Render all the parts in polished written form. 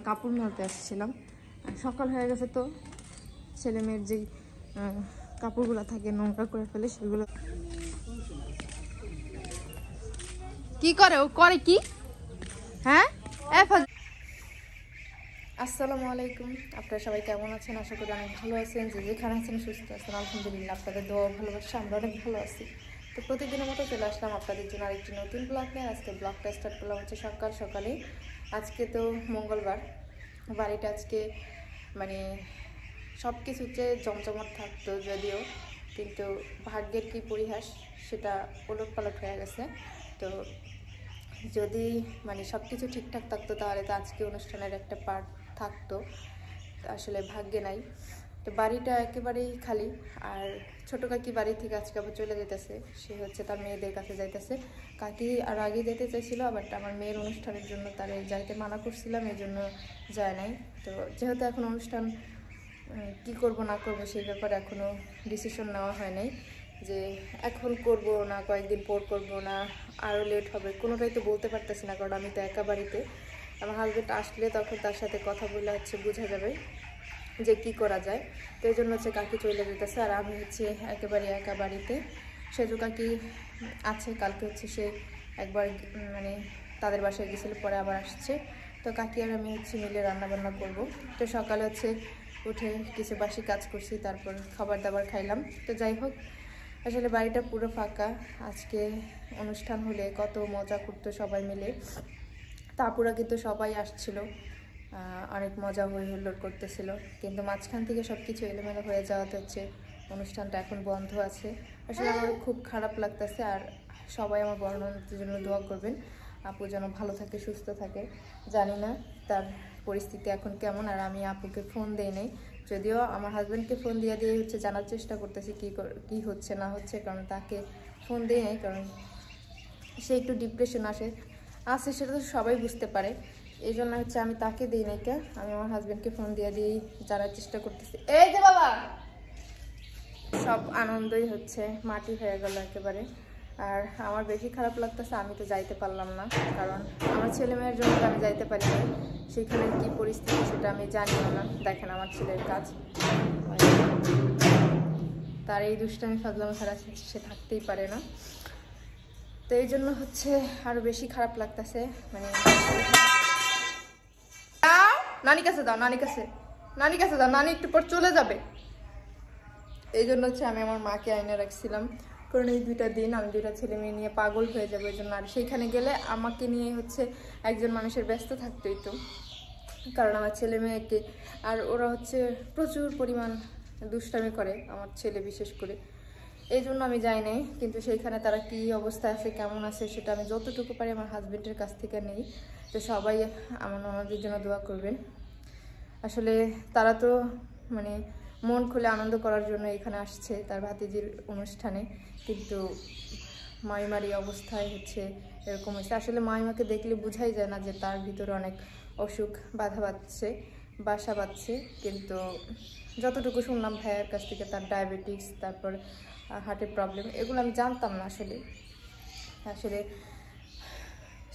কাপড় মেলতে আসছিলাম। সকাল হয়ে গেছে, তো ছেলে মেয়ের যেই কাপড়গুলো থাকে নোংরা করে ফেলে সেগুলো। কি করে ও, করে কি? হ্যাঁ, আসসালামু আলাইকুম। আপনারা সবাই কেমন আছেন? আশা করি অনেক ভালো আছেন। যে যেখানে আছেন সুস্থ আছেন, আলহামদুলিল্লাহ। আপনাদের দোয়া ভালোবাসা আমরা অনেক ভালো আছি। তো প্রতিদিনের মতো চলে আসলাম আপনাদের জন্য আরেকটি নতুন ব্লগ নিয়ে। আজকে ব্লগটা স্টার্ট করলাম হচ্ছে সকাল সকালে। আজকে তো মঙ্গলবার, বাড়িটা আজকে মানে সব কিছুতে জমজমাট থাকতো যদিও, কিন্তু ভাগ্যের কি পরিহাস, সেটা ওলটপালট হয়ে গেছে। তো যদি মানে সব কিছু ঠিকঠাক থাকতো তাহলে তো আজকে অনুষ্ঠানের একটা পার্ট থাকতো, আসলে ভাগ্যে নাই। তো বাড়িটা একেবারেই খালি। আর ছোটো কাকি বাড়ি থেকে আজকে আবার চলে যেতেছে, সে হচ্ছে তার মেয়েদের কাছে যাইতেছে। কাকি আর আগে যেতে চাইছিল, বাট আমার মেয়ের অনুষ্ঠানের জন্য তারে যাইতে মানা করছিলাম, এই জন্য যায় নাই। তো যেহেতু এখন অনুষ্ঠান, কি করব না করব সেই ব্যাপারে এখনও ডিসিশন নেওয়া হয় নাই, যে এখন করব না কয়েকদিন পর করব না আরও লেট হবে, কোনোটাই তো বলতে পারতেছি না। কারণ আমি তো একা বাড়িতে, আমার হাজব্যান্ড আসলে তখন তার সাথে কথা বলে হচ্ছে বোঝা যাবে যে কি করা যায়। তো এই জন্য হচ্ছে কাকি চলে যেতেছে, আর আমি হচ্ছে একেবারে একা বাড়িতে। সেজু কাকি আছে, কালকে হচ্ছে সে একবার মানে তাদের বাসায় গেছিলো, পরে আবার আসছে। তো কাকি আর আমি হচ্ছে মিলে রান্নাবান্না করব। তো সকালে হচ্ছে উঠে কিছু বাসি কাজ করছি, তারপর খাবার দাবার খাইলাম। তো যাই হোক, আসলে বাড়িটা পুরো ফাঁকা। আজকে অনুষ্ঠান হলে কত মজা করতো সবাই মিলে, তারপরে কিন্তু সবাই আসছিল, অনেক মজা হই হুল্লোড় করতেছিল। কিন্তু মাঝখান থেকে সব কিছু এলোমেলো হয়ে যাওয়াতে হচ্ছে অনুষ্ঠানটা এখন বন্ধ আছে। আসলে আমার খুব খারাপ লাগতেছে। আর সবাই আমার বর্ণনার জন্য দোয়া করবেন, আপু যেন ভালো থাকে, সুস্থ থাকে। জানি না তার পরিস্থিতি এখন কেমন, আর আমি আপুকে ফোন দিই নাই, যদিও আমার হাজব্যান্ডকে ফোন দিয়ে হচ্ছে জানার চেষ্টা করতেছি কি হচ্ছে না হচ্ছে। কারণ তাকে ফোন দিই নাই, কারণ সে একটু ডিপ্রেশন আছে, সেটা তো সবাই বুঝতে পারে। এই জন্য হচ্ছে আমি তাকে দিই নাই, আমি আমার হাজব্যান্ডকে ফোন দিয়েই জানার চেষ্টা করতেছি। এই যে বাবা, সব আনন্দই হচ্ছে মাটি হয়ে গেল একেবারে। আর আমার বেশি খারাপ লাগতেছে, আমি তো যাইতে পারলাম না, কারণ আমার ছেলে মেয়ের জন্য আমি যাইতে পারি না। সেখানে কি পরিস্থিতি সেটা আমি জানিও না। দেখেন আমার ছেলের কাজ, তার এই দুষ্টামি ফাজলামি ছাড়া সে থাকতেই পারে না। তো এই জন্য হচ্ছে আরো বেশি খারাপ লাগতেছে। মানে নানি কাছে দাও, নানি কাছে দাও, নানি একটু পর চলে যাবে। এই জন্য হচ্ছে আমি আমার মাকে আইনে রাখছিলাম, কারণ এই 2টা দিন আমি 2টা ছেলে মেয়ে নিয়ে পাগল হয়ে যাবো। এই জন্য আর সেইখানে গেলে আমাকে নিয়ে হচ্ছে একজন মানুষের ব্যস্ত থাকতেই তো, কারণ আমার ছেলে মেয়েকে, আর ওরা হচ্ছে প্রচুর পরিমাণ দুষ্টামি করে, আমার ছেলে বিশেষ করে। এই জন্য আমি যাই নাই। কিন্তু সেইখানে তারা কি অবস্থা আছে, কেমন আছে, সেটা আমি যতটুকু পারি আমার হাজব্যান্ডের কাছ থেকে নেই। তো সবাই আমার ননদের জন্য দোয়া করবেন। আসলে তারা তো মানে মন খুলে আনন্দ করার জন্য এখানে আসছে তার ভাতিজির অনুষ্ঠানে, কিন্তু মাইমার এই অবস্থায় হচ্ছে এরকম হচ্ছে। আসলে মাইমাকে দেখলে বোঝাই যায় না যে তার ভিতরে অনেক অসুখ বাসা বাঁধছে। কিন্তু যতটুকু শুনলাম ভাইয়ের কাছ থেকে, তার ডায়াবেটিস, তারপর হার্টের প্রবলেম, এগুলো আমি জানতাম না। আসলে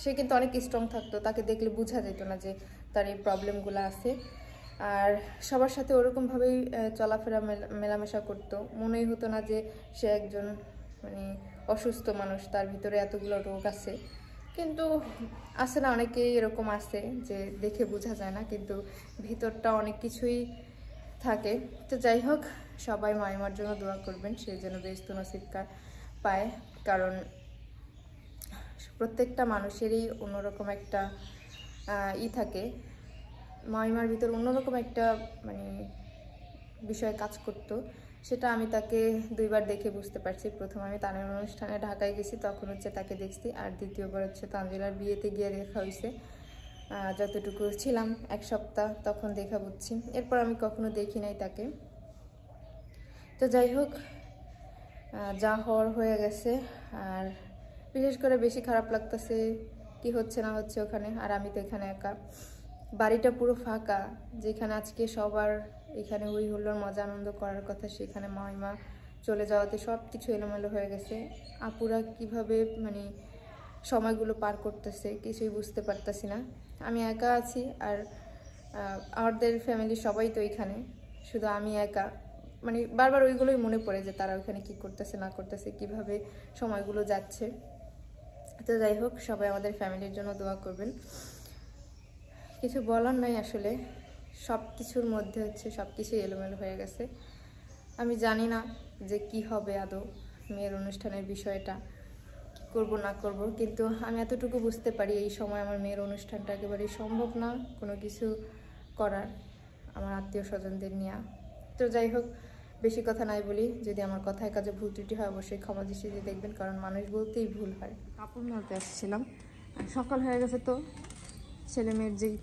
সে কিন্তু অনেক স্ট্রং থাকতো, তাকে দেখলে বোঝা যেত না যে তার এই প্রবলেমগুলো আছে। আর সবার সাথে ওরকমভাবেই চলাফেরা মেলামেশা করতো, মনেই হতো না যে সে একজন মানে অসুস্থ মানুষ, তার ভিতরে এতগুলো রোগ আছে। কিন্তু আছে না, অনেকেই এরকম আছে যে দেখে বোঝা যায় না, কিন্তু ভিতরটা অনেক কিছুই থাকে। তো যাই হোক, সবাই মাইমার জন্য দোয়া করবেন, সে যেন বেহেশত নসিব পায়। কারণ প্রত্যেকটা মানুষেরই অন্যরকম একটা থাকে, মাইমার ভিতর অন্যরকম একটা মানে বিষয় কাজ করতো। সেটা আমি তাকে 2বার দেখে বুঝতে পারছি। প্রথম আমি তানের অনুষ্ঠানে ঢাকায় গেছি, তখন হচ্ছে তাকে দেখছি। আর দ্বিতীয়বার হচ্ছে তানজিলার বিয়েতে গিয়ে দেখা হয়েছে, যতটুকু ছিলাম 1 সপ্তাহ, তখন দেখা বুঝছি। এরপর আমি কখনো দেখি নাই তাকে। তো যাই হোক, যা হওয়ার হয়ে গেছে। আর বিশেষ করে বেশি খারাপ লাগতেছে কি হচ্ছে না হচ্ছে ওখানে, আর আমি তো এখানে একা। বাড়িটা পুরো ফাঁকা, যেখানে আজকে সবার এখানে হই হুল্লোড় মজা আনন্দ করার কথা, সেখানে মাইমা চলে যাওয়াতে সব কিছু এলোমেলো হয়ে গেছে। আপুরা কিভাবে মানে সময়গুলো পার করতেছে কিছুই বুঝতে পারতেছি না। আমি একা আছি, আর আমাদের ফ্যামিলির সবাই তো এখানে, শুধু আমি একা। মানে বারবার ওইগুলোই মনে পড়ে যে তারা ওইখানে কি করতেছে না করতেছে, কিভাবে সময়গুলো যাচ্ছে। তো যাই হোক, সবাই আমাদের ফ্যামিলির জন্য দোয়া করবেন। কিছু বলার নাই আসলে, সব কিছুর মধ্যে হচ্ছে সব কিছুই এলোমেলো হয়ে গেছে। আমি জানি না যে কি হবে আদৌ মেয়ের অনুষ্ঠানের বিষয়টা, কি করব না করব, কিন্তু আমি এতটুকু বুঝতে পারি এই সময় আমার মেয়ের অনুষ্ঠানটা একেবারেই সম্ভব না কোনো কিছু করার, আমার আত্মীয় স্বজনদের নিয়ে। তো যাই হোক, বেশি কথা নাই বলি, যদি আমার কথায় কাজে ভুল ত্রুটি হয় অবশ্যই ক্ষমা দৃষ্টিতে দেখবেন, কারণ মানুষ বলতেই ভুল হয়। কাপড় মেলতে আসছিলাম, সকাল হয়ে গেছে, তো ছেলে মেয়ের যেই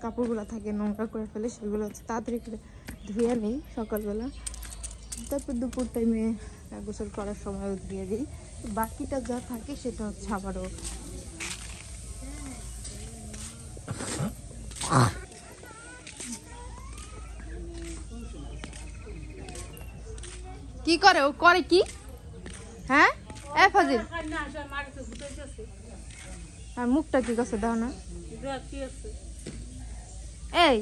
কাপড়গুলো থাকে নোংরা করে ফেলে সেগুলো হচ্ছে তাড়াতাড়ি করে ধুয়ে নিই সকালবেলা, তারপর দুপুর টাইমে গোসল করার সময়ও ধুয়ে দিই। বাকিটা যা থাকে সেটা হচ্ছে আবারও কি করে, ও করে কি? হ্যাঁ এ ফাজিল, আর মুখটা কি করছে দাও না। এই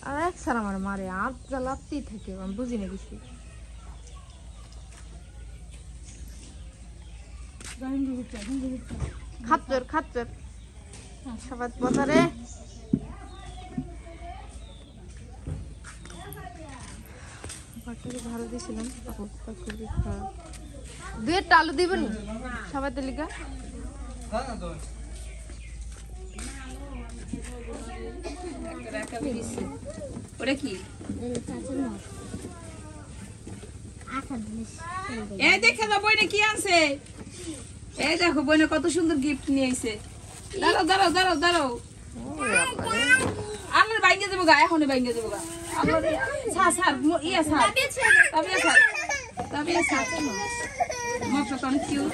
আর এক স্যার আমার মারে আর যা লাগতেই থাকে, আমি বুঝি না কিছু। খাচ্চর খাচ্চর সবাই বাজারে ভালো দিয়েছিলাম, খুবই খারাপ। দুয়েরটা আলু দিব নি সবাই তালিকা। ওটা কি? এই দেখে দাও বইনে কি আনছে। এই দেখো বইনে কত সুন্দর গিফট নিয়ে আইছে। দাঁড়াও দাঁড়াও দাঁড়াও দাঁড়াও, আমার বাইঙ্গে দেবো গা, এখনই বাইঙ্গে দেবো গা। সার সার ইয়ে সার তবে সার তবে সার মশলা তো অনেক কিউট,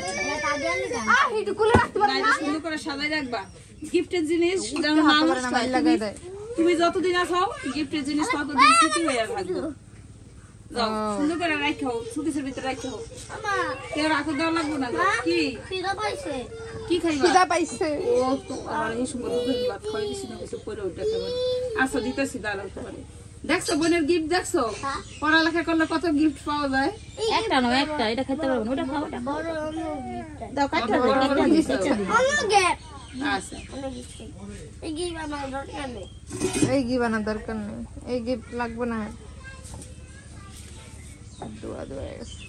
সুন্দর করে সাজাই রাখবা। গিফটের জিনিস যেন মানুষ তুমি যতদিন আছো গিফটের জিনিস ততদিন স্মৃতি হয়ে থাকবে। সুন্দর করে রাখো, সুকেশের ভিতরে রাখো, কেউ রাখো দেওয়া লাগবো না। কি কি খাইবা পাইছে? ও তো আমার এই সময় ভাত খাওয়াই দিছি না, কিছু করে ওইটা খাবার। আচ্ছা দিতেছি, দাঁড়াও তোমার। দেখছো বোনের গিফট দেখছো? পড়ালেখা করলে কত গিফট পাওয়া যায়। একটা নয় একটা, এটা খেতে পারবো না, ওটা খাও, ওটা বড় দাও কাটটা দাও আচ্ছা এই গিফট দরকার নেই, এই গিফট লাগবে না। দোয়া দোয়া গেছে।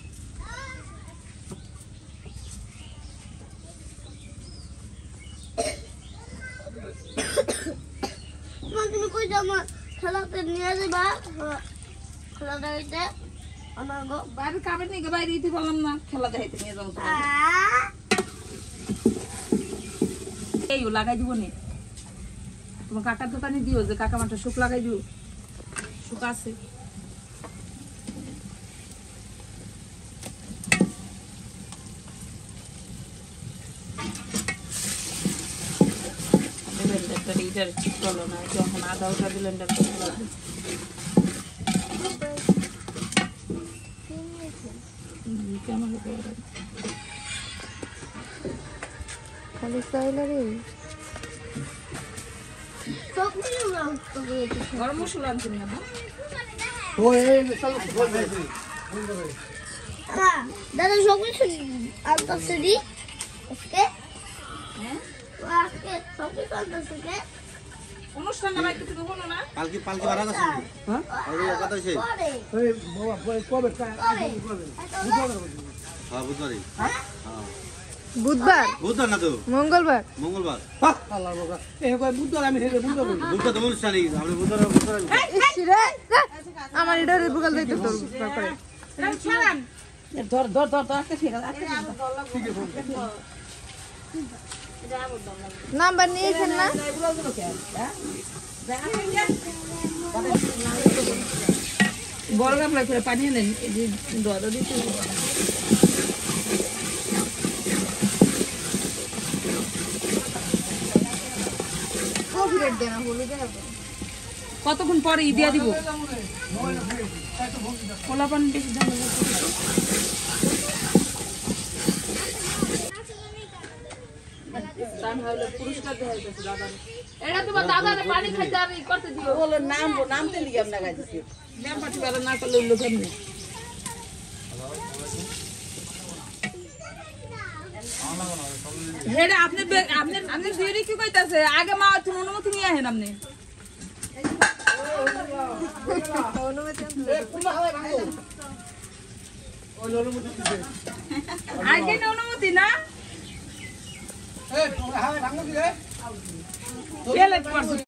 তুমি কই যাও? খেলাতে নিয়ে যাবা, খেলা দেখাইতে আমার গো বাইরে কাপড় নিয়ে বাইরে দিতে পারলাম না, খেলা দেখাইতে নিয়ে যাবো। এই লাগাই দিব নি তোমার কাকার দোকানে দিও, যে কাকা মাঠে শুক লাগাই দিও, শুক আছে। চলো না, যখন আদা ওটা ব্লেন্ডার করে লাগবে। খালি চাইলারে গরম মশলা আনছি না দাদা সব কিছু আনতেছে দি আজকে, আজকে সব কিছু আনতেছে কে? অনুষ্ঠান আমার কিছু দেবো না। পালকি পালকি বাড়া গেছে হ্যাঁ ওই কথা আছে পরে এই বাবা কবে হ্যাঁ বুধবারই হ্যাঁ বুধবার বুধবার না তো মঙ্গলবার মঙ্গলবার আল্লাহ বাবা এই কয় বুধবার আমি হেরে বুধবার বলি বুধবার তো অনুষ্ঠান নেই আমরা বুধবার আমার এটা বুকাল দিতে তো করে ধর ধর ধর ধর একটা ঠিক আছে। নাম্বার নিয়েছেন না? বড় গামলা করে পানি নেন, এই যে দোয়া দিতে কতক্ষণ পরে দিয়া দিব। খোলা পানি বেশি দাম দান হইলো পুরস্কার দেওয়া হইতেছে দাদা এটা তোমার দাদারে পানি খাইতে আর ই করতে দিও বলো নামতে লিগে আমরা গাইছি নাম পাঠি পারে না করলে লোক এমনি হেডা আপনি দিদি কি কইতাছে আগে মা তুমি অনুমতি নিয়ে আহেন আপনি আগে অনুমতি না এই তোমরা হাওয়া ভাঙো কি রে? কে লাইক করছিস